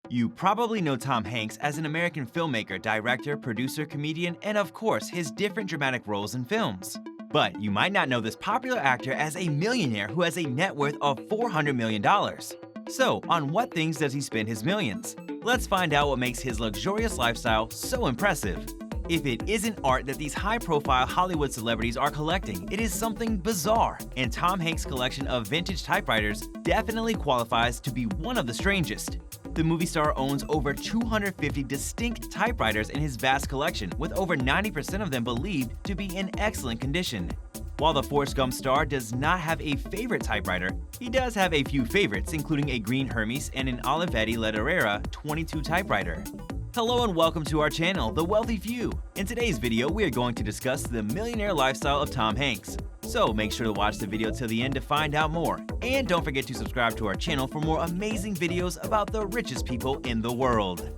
You probably know Tom Hanks as an American filmmaker, director, producer, comedian, and of course, his different dramatic roles in films. But you might not know this popular actor as a millionaire who has a net worth of $400 million. So, on what things does he spend his millions? Let's find out what makes his luxurious lifestyle so impressive. If it isn't art that these high-profile Hollywood celebrities are collecting, it is something bizarre, and Tom Hanks' collection of vintage typewriters definitely qualifies to be one of the strangest. The movie star owns over 250 distinct typewriters in his vast collection, with over 90% of them believed to be in excellent condition. While the Forrest Gump star does not have a favorite typewriter, he does have a few favorites, including a green Hermes and an Olivetti Letterera 22 typewriter. Hello and welcome to our channel, The Wealthy Few. In today's video, we are going to discuss the millionaire lifestyle of Tom Hanks. So make sure to watch the video till the end to find out more. And don't forget to subscribe to our channel for more amazing videos about the richest people in the world.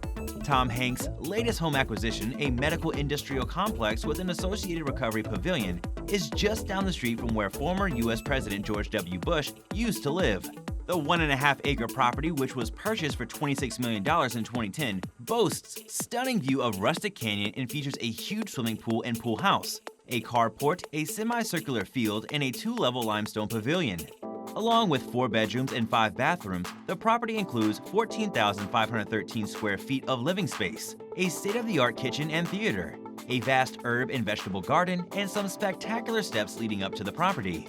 Tom Hanks' latest home acquisition, a medical industrial complex with an associated recovery pavilion, is just down the street from where former U.S. President George W. Bush used to live. The 1.5-acre property, which was purchased for $26 million in 2010, boasts stunning view of Rustic Canyon and features a huge swimming pool and pool house, a carport, a semicircular field, and a 2-level limestone pavilion. Along with 4 bedrooms and 5 bathrooms, the property includes 14,513 square feet of living space, a state-of-the-art kitchen and theater, a vast herb and vegetable garden, and some spectacular steps leading up to the property.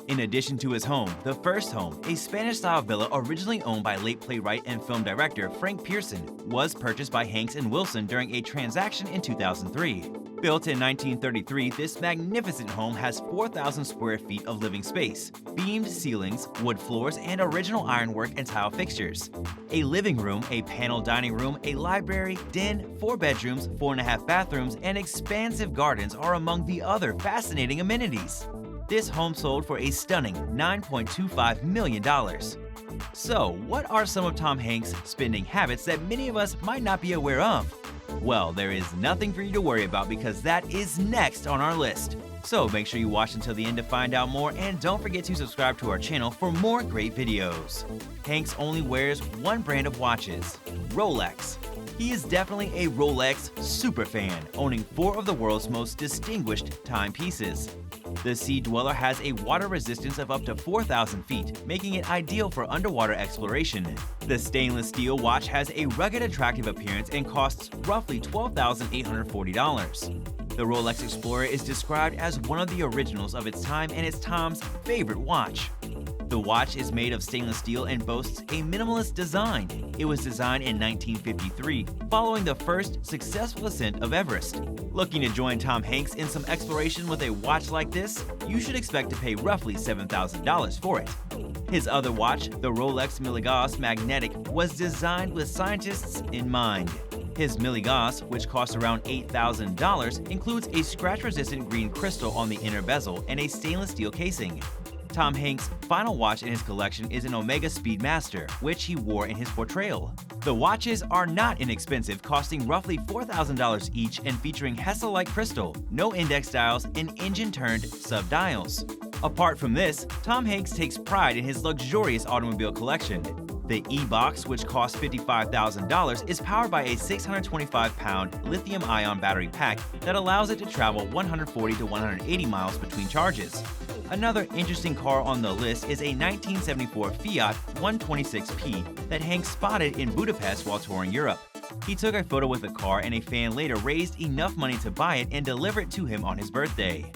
In addition to his home, the first home, a Spanish-style villa originally owned by late playwright and film director Frank Pearson, was purchased by Hanks and Wilson during a transaction in 2003. Built in 1933, this magnificent home has 4,000 square feet of living space, beamed ceilings, wood floors, and original ironwork and tile fixtures. A living room, a paneled dining room, a library, den, 4 bedrooms, 4.5 bathrooms, and expansive gardens are among the other fascinating amenities. This home sold for a stunning $9.25 million. So, what are some of Tom Hanks' spending habits that many of us might not be aware of? Well, there is nothing for you to worry about because that is next on our list. So make sure you watch until the end to find out more, and don't forget to subscribe to our channel for more great videos. Hanks only wears one brand of watches, Rolex. He is definitely a Rolex superfan, owning 4 of the world's most distinguished timepieces. The Sea Dweller has a water resistance of up to 4,000 feet, making it ideal for underwater exploration. The stainless steel watch has a rugged, attractive appearance and costs roughly $12,840. The Rolex Explorer is described as one of the originals of its time and is Tom's favorite watch. The watch is made of stainless steel and boasts a minimalist design. It was designed in 1953, following the first successful ascent of Everest. Looking to join Tom Hanks in some exploration with a watch like this? You should expect to pay roughly $7,000 for it. His other watch, the Rolex Millionaire Magnetic, was designed with scientists in mind. His Millionaire, which costs around $8,000, includes a scratch-resistant green crystal on the inner bezel and a stainless steel casing. Tom Hanks' final watch in his collection is an Omega Speedmaster, which he wore in his portrayal. The watches are not inexpensive, costing roughly $4,000 each and featuring Hessel-like crystal, no index dials, and engine-turned sub-dials. Apart from this, Tom Hanks takes pride in his luxurious automobile collection. The E-Box, which costs $55,000, is powered by a 625-pound lithium-ion battery pack that allows it to travel 140 to 180 miles between charges. Another interesting car on the list is a 1974 Fiat 126P that Hanks spotted in Budapest while touring Europe. He took a photo with the car, and a fan later raised enough money to buy it and deliver it to him on his birthday.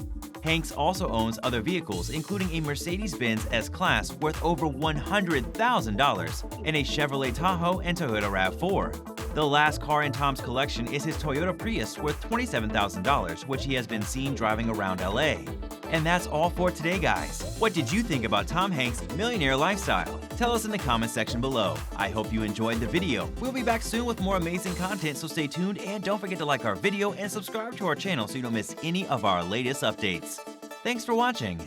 Hanks also owns other vehicles, including a Mercedes-Benz S-Class worth over $100,000 and a Chevrolet Tahoe and Toyota RAV4. The last car in Tom's collection is his Toyota Prius worth $27,000, which he has been seen driving around LA. And that's all for today, guys. What did you think about Tom Hanks' millionaire lifestyle? Tell us in the comment section below. I hope you enjoyed the video. We'll be back soon with more amazing content, so stay tuned and don't forget to like our video and subscribe to our channel so you don't miss any of our latest updates. Thanks for watching.